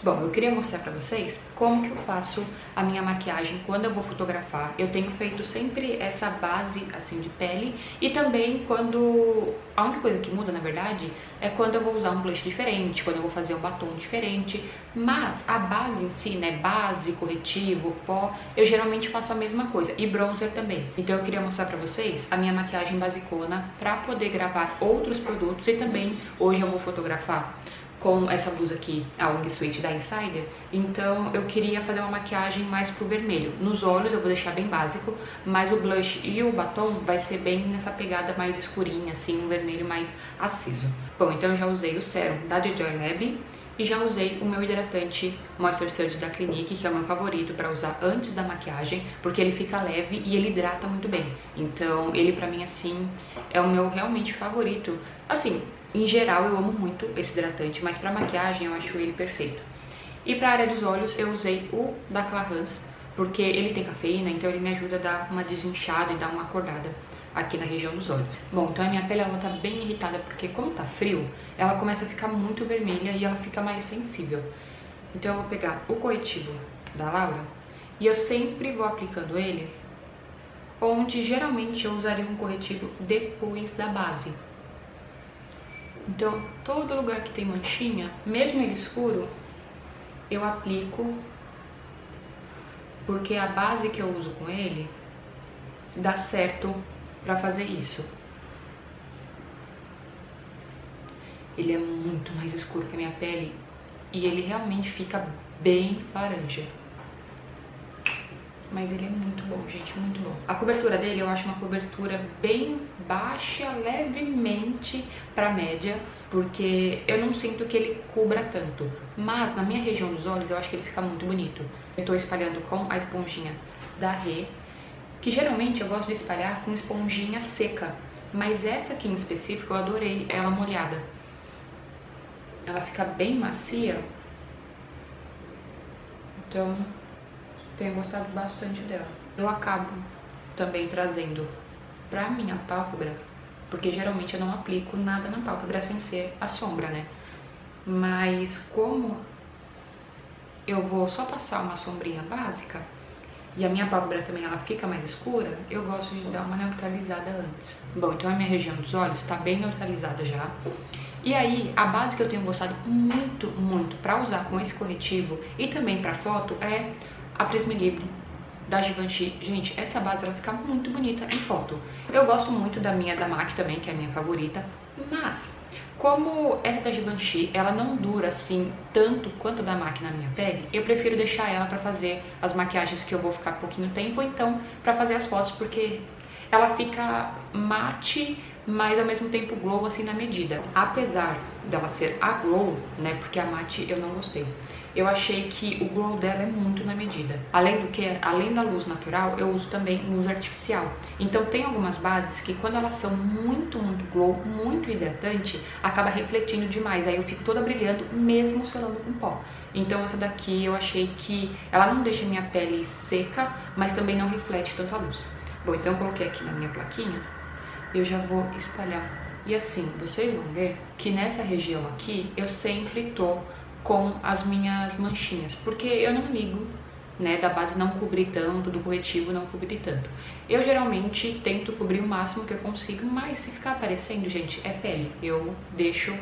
Bom, eu queria mostrar pra vocês como que eu faço a minha maquiagem quando eu vou fotografar. Eu tenho feito sempre essa base assim de pele e também quando... A única coisa que muda, na verdade, é quando eu vou usar um blush diferente, quando eu vou fazer um batom diferente. Mas a base em si, né, base, corretivo, pó, eu geralmente faço a mesma coisa. E bronzer também. Então eu queria mostrar pra vocês a minha maquiagem basicona pra poder gravar outros produtos. E também, hoje eu vou fotografar com essa blusa aqui, a Wingsuit da Insider, então eu queria fazer uma maquiagem mais pro vermelho. Nos olhos eu vou deixar bem básico, mas o blush e o batom vai ser bem nessa pegada mais escurinha, assim, um vermelho mais aceso. Bom, então eu já usei o sérum da Joy Lab e já usei o meu hidratante Moisture Surge da Clinique, que é o meu favorito para usar antes da maquiagem, porque ele fica leve e ele hidrata muito bem. Então ele pra mim, assim, é o meu realmente favorito. Assim, em geral eu amo muito esse hidratante, mas pra maquiagem eu acho ele perfeito. E pra área dos olhos eu usei o da Clarins, porque ele tem cafeína, então ele me ajuda a dar uma desinchada e dar uma acordada aqui na região dos olhos. Bom, então a minha pele ela tá bem irritada, porque como tá frio, ela começa a ficar muito vermelha e ela fica mais sensível. Então eu vou pegar o corretivo da Laura e eu sempre vou aplicando ele onde geralmente eu usaria um corretivo depois da base. Então, todo lugar que tem manchinha, mesmo ele escuro, eu aplico, porque a base que eu uso com ele dá certo pra fazer isso. Ele é muito mais escuro que a minha pele e ele realmente fica bem laranja. Mas ele é muito bom, gente, muito bom. A cobertura dele eu acho uma cobertura bem baixa, levemente pra média, porque eu não sinto que ele cubra tanto. Mas na minha região dos olhos eu acho que ele fica muito bonito. Eu tô espalhando com a esponjinha da Rê, que geralmente eu gosto de espalhar com esponjinha seca. Mas essa aqui em específico eu adorei ela molhada. Ela fica bem macia. Então tenho gostado bastante dela. Eu acabo também trazendo pra minha pálpebra, porque geralmente eu não aplico nada na pálpebra sem ser a sombra, né? Mas como eu vou só passar uma sombrinha básica e a minha pálpebra também ela fica mais escura, eu gosto de dar uma neutralizada antes. Bom, então a minha região dos olhos tá bem neutralizada já. E aí, a base que eu tenho gostado muito, muito pra usar com esse corretivo e também pra foto é a Prisma Libre da Givenchy. Gente, essa base ela fica muito bonita em foto. Eu gosto muito da minha da MAC também, que é a minha favorita, mas como essa da Givenchy, ela não dura assim tanto quanto a da MAC na minha pele, eu prefiro deixar ela pra fazer as maquiagens que eu vou ficar pouquinho tempo, ou então pra fazer as fotos, porque ela fica mate, mas ao mesmo tempo glow assim na medida. Apesar dela ser a glow, né, porque a mate eu não gostei. Eu achei que o glow dela é muito na medida. Além do que, além da luz natural, eu uso também luz artificial. Então tem algumas bases que quando elas são muito glow, muito hidratante, acaba refletindo demais. Aí eu fico toda brilhando, mesmo selando com pó. Então essa daqui eu achei que ela não deixa minha pele seca, mas também não reflete tanta luz. Bom, então eu coloquei aqui na minha plaquinha, eu já vou espalhar. E assim, vocês vão ver que nessa região aqui, eu sempre tô com as minhas manchinhas, porque eu não ligo, né, da base não cobrir tanto, do corretivo não cobrir tanto. Eu geralmente tento cobrir o máximo que eu consigo, mas se ficar aparecendo, gente, é pele. Eu deixo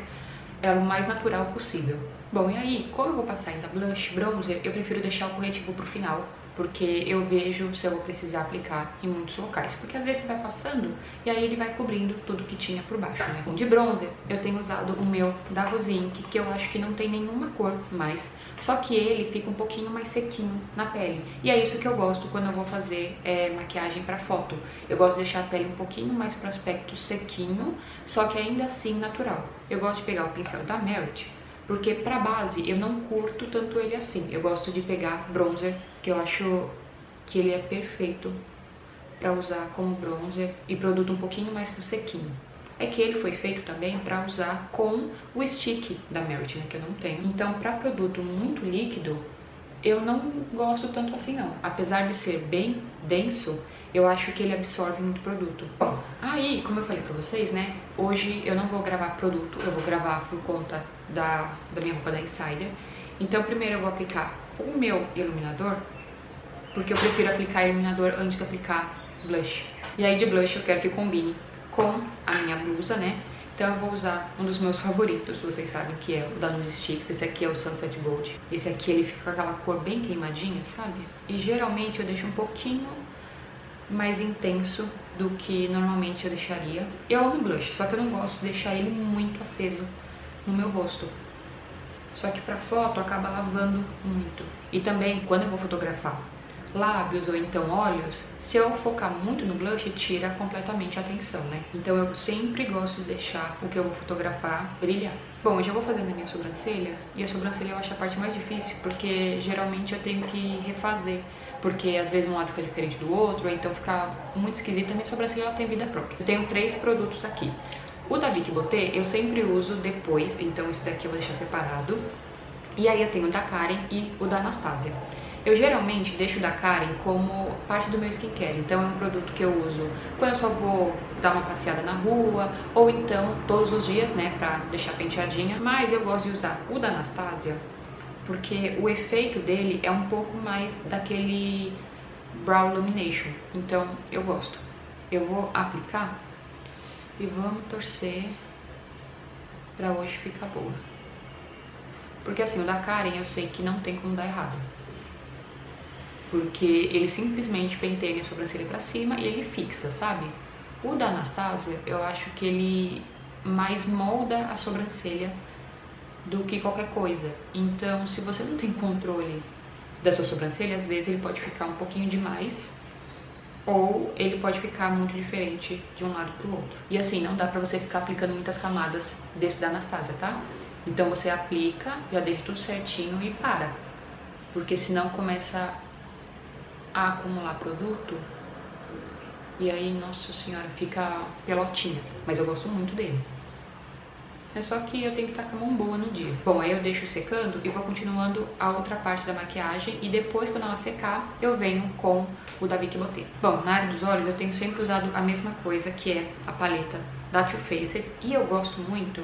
ela o mais natural possível. Bom, e aí, como eu vou passar ainda blush, bronzer, eu prefiro deixar o corretivo pro final, porque eu vejo se eu vou precisar aplicar em muitos locais. Porque às vezes você vai passando e aí ele vai cobrindo tudo que tinha por baixo, né? De bronzer, eu tenho usado o meu da Rosink, que eu acho que não tem nenhuma cor mais. Só que ele fica um pouquinho mais sequinho na pele. E é isso que eu gosto quando eu vou fazer maquiagem pra foto. Eu gosto de deixar a pele um pouquinho mais pro aspecto sequinho, só que ainda assim natural. Eu gosto de pegar o pincel da Merit, porque pra base eu não curto tanto ele assim. Eu gosto de pegar bronzer, que eu acho que ele é perfeito pra usar como bronzer e produto um pouquinho mais pro sequinho. É que ele foi feito também pra usar com o stick da Merit, né, que eu não tenho. Então, pra produto muito líquido, eu não gosto tanto assim não. Apesar de ser bem denso, eu acho que ele absorve muito produto. Bom, aí, como eu falei pra vocês, né, hoje eu não vou gravar produto, eu vou gravar por conta da minha roupa da Insider. Então primeiro eu vou aplicar o meu iluminador, porque eu prefiro aplicar iluminador antes de aplicar blush. E aí de blush eu quero que combine com a minha blusa, né? Então eu vou usar um dos meus favoritos, vocês sabem que é o da Nude Sticks. Esse aqui é o Sunset Gold. Esse aqui ele fica com aquela cor bem queimadinha, sabe? E geralmente eu deixo um pouquinho mais intenso do que normalmente eu deixaria. Eu amo blush, só que eu não gosto de deixar ele muito aceso no meu rosto. Só que pra foto acaba lavando muito. E também quando eu vou fotografar lábios ou então olhos, se eu focar muito no blush, tira completamente a atenção, né? Então eu sempre gosto de deixar o que eu vou fotografar brilhar. Bom, eu já vou fazendo a minha sobrancelha, e a sobrancelha eu acho a parte mais difícil, porque geralmente eu tenho que refazer, porque às vezes um lado fica diferente do outro, ou então fica muito esquisita. A minha sobrancelha ela tem vida própria. Eu tenho 3 produtos aqui. O da Vicky Beauté eu sempre uso depois, então esse daqui eu vou deixar separado. E aí eu tenho o da Karen e o da Anastasia. Eu geralmente deixo o da Karen como parte do meu skincare, então é um produto que eu uso quando eu só vou dar uma passeada na rua, ou então todos os dias, né, pra deixar penteadinha. Mas eu gosto de usar o da Anastasia, porque o efeito dele é um pouco mais daquele Brow Illumination, então eu gosto. Eu vou aplicar e vamos torcer pra hoje ficar boa. Porque assim, o da Karen eu sei que não tem como dar errado, porque ele simplesmente penteia minha sobrancelha pra cima e ele fixa, sabe? O da Anastasia, eu acho que ele mais molda a sobrancelha do que qualquer coisa. Então, se você não tem controle da sua sobrancelha, às vezes ele pode ficar um pouquinho demais, ou ele pode ficar muito diferente de um lado pro outro. E assim, não dá pra você ficar aplicando muitas camadas desse da Anastasia, tá? Então você aplica, já deixa tudo certinho e para, porque senão começa a acumular produto e aí, nossa senhora, fica pelotinhas. Mas eu gosto muito dele. É só que eu tenho que estar com a mão boa no dia. Bom, aí eu deixo secando e vou continuando a outra parte da maquiagem, e depois, quando ela secar, eu venho com o da Vicky Beauté. Bom, na área dos olhos eu tenho sempre usado a mesma coisa, que é a paleta da Too Faced, e eu gosto muito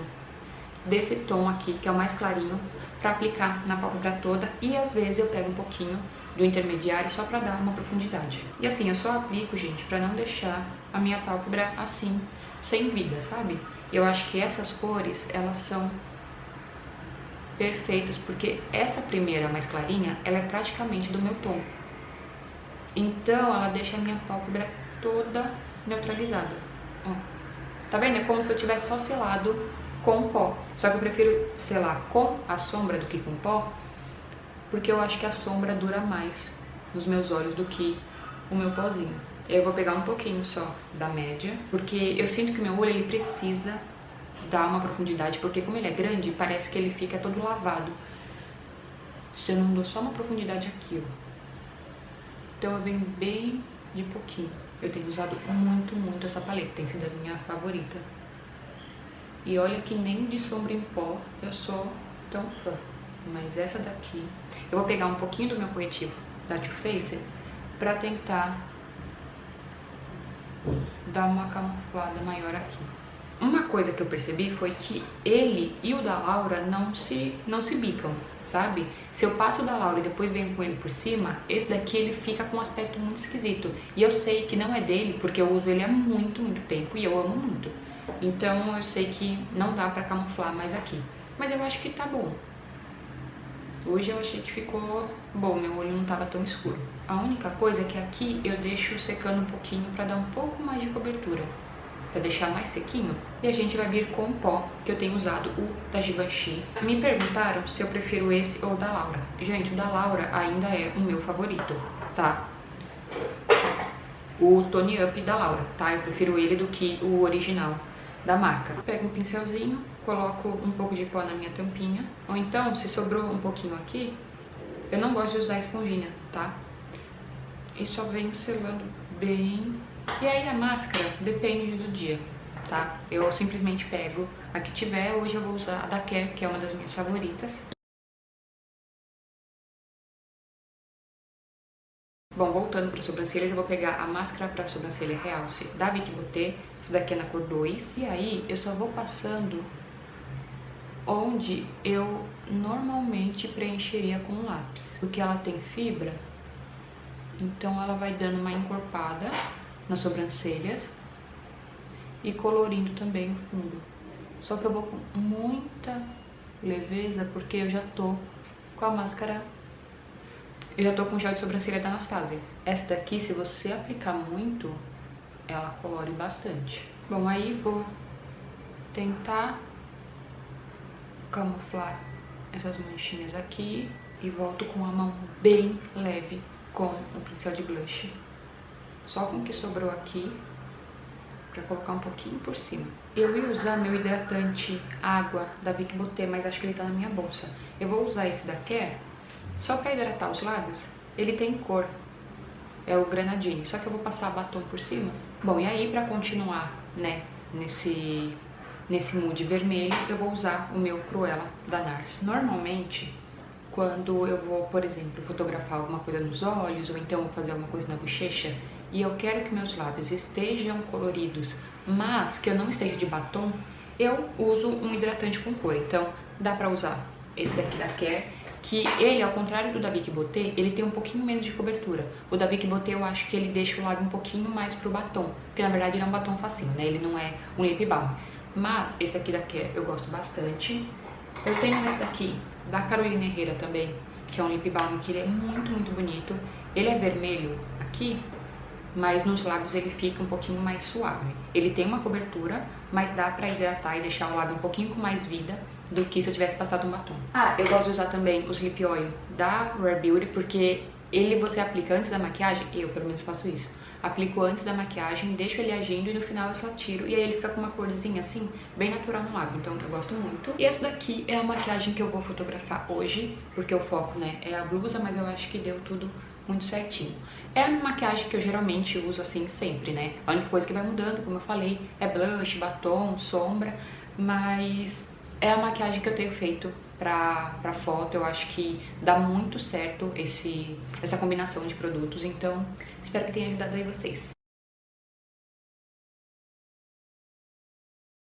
desse tom aqui, que é o mais clarinho, pra aplicar na pálpebra toda, e às vezes eu pego um pouquinho do intermediário só pra dar uma profundidade. E assim, eu só aplico, gente, pra não deixar a minha pálpebra assim, sem vida, sabe? Eu acho que essas cores, elas são perfeitas, porque essa primeira, mais clarinha, ela é praticamente do meu tom. Então, ela deixa a minha pálpebra toda neutralizada. Ó. Tá vendo? É como se eu tivesse só selado com pó. Só que eu prefiro selar com a sombra do que com pó, porque eu acho que a sombra dura mais nos meus olhos do que o meu pozinho. Eu vou pegar um pouquinho só da média, porque eu sinto que o meu olho ele precisa dar uma profundidade, porque como ele é grande, parece que ele fica todo lavado se eu não dou só uma profundidade aqui, ó. Então eu venho bem de pouquinho. Eu tenho usado muito essa paleta, tem sido a minha favorita. E olha que nem de sombra em pó eu sou tão fã. Mas essa daqui, eu vou pegar um pouquinho do meu corretivo da Too Faced pra tentar dar uma camuflada maior aqui. Uma coisa que eu percebi foi que ele e o da Laura não se bicam, sabe? Se eu passo o da Laura e depois venho com ele por cima, esse daqui ele fica com um aspecto muito esquisito. E eu sei que não é dele, porque eu uso ele há muito tempo e eu amo muito. Então eu sei que não dá pra camuflar mais aqui. Mas eu acho que tá bom. Hoje eu achei que ficou bom, meu olho não tava tão escuro. A única coisa é que aqui eu deixo secando um pouquinho pra dar um pouco mais de cobertura, pra deixar mais sequinho. E a gente vai vir com o pó, que eu tenho usado, o da Givenchy. Me perguntaram se eu prefiro esse ou o da Laura. Gente, o da Laura ainda é o meu favorito, tá? O Tone Up da Laura, tá? Eu prefiro ele do que o original da marca. Pego um pincelzinho, coloco um pouco de pó na minha tampinha. Ou então, se sobrou um pouquinho aqui, eu não gosto de usar esponjinha, tá? E só venho selando bem. E aí a máscara depende do dia, tá? Eu simplesmente pego a que tiver. Hoje eu vou usar a da Care, que é uma das minhas favoritas. Bom, voltando para sobrancelhas, eu vou pegar a máscara para sobrancelha Realce da Vicky Beauté. Essa daqui é na cor 2. E aí eu só vou passando onde eu normalmente preencheria com lápis, porque ela tem fibra, então ela vai dando uma encorpada nas sobrancelhas e colorindo também o fundo. Só que eu vou com muita leveza, porque eu já tô com a máscara, eu já tô com o gel de sobrancelha da Anastasia. Essa daqui, se você aplicar muito, ela colore bastante. Bom, aí vou tentar camuflar essas manchinhas aqui e volto com a mão bem leve com o pincel de blush, só com o que sobrou aqui, pra colocar um pouquinho por cima. Eu ia usar meu hidratante água da Vick Beauté, mas acho que ele tá na minha bolsa. Eu vou usar esse daqui só pra hidratar os lábios. Ele tem cor, é o Grenadine, só que eu vou passar batom por cima. Bom, e aí pra continuar, né, nesse mood vermelho, eu vou usar o meu Cruella da NARS. Normalmente, quando eu vou, por exemplo, fotografar alguma coisa nos olhos, ou então vou fazer alguma coisa na bochecha, e eu quero que meus lábios estejam coloridos, mas que eu não esteja de batom, eu uso um hidratante com cor. Então, dá pra usar esse daqui da Care, que ele, ao contrário do da Vick Beauté, ele tem um pouquinho menos de cobertura. O da Vick Beauté eu acho que ele deixa o lábio um pouquinho mais pro batom, porque na verdade ele é um batom facinho, né? Ele não é um lip balm. Mas esse aqui da Care eu gosto bastante. Eu tenho esse daqui da Carolina Herrera também, que é um lip balm que ele é muito, muito bonito. Ele é vermelho aqui, mas nos lábios ele fica um pouquinho mais suave. Ele tem uma cobertura, mas dá pra hidratar e deixar o lábio um pouquinho com mais vida do que se eu tivesse passado um batom. Ah, eu gosto de usar também os lip oil da Rare Beauty, porque ele você aplica antes da maquiagem, eu pelo menos faço isso. Aplico antes da maquiagem, deixo ele agindo e no final eu só tiro. E aí ele fica com uma corzinha assim, bem natural no lábio, então eu gosto muito. E essa daqui é a maquiagem que eu vou fotografar hoje, porque o foco, né, é a blusa, mas eu acho que deu tudo muito certinho. É a maquiagem que eu geralmente uso assim sempre, né? A única coisa que vai mudando, como eu falei, é blush, batom, sombra, mas é a maquiagem que eu tenho feito pra foto. Eu acho que dá muito certo essa combinação de produtos, então espero que tenha ajudado aí vocês.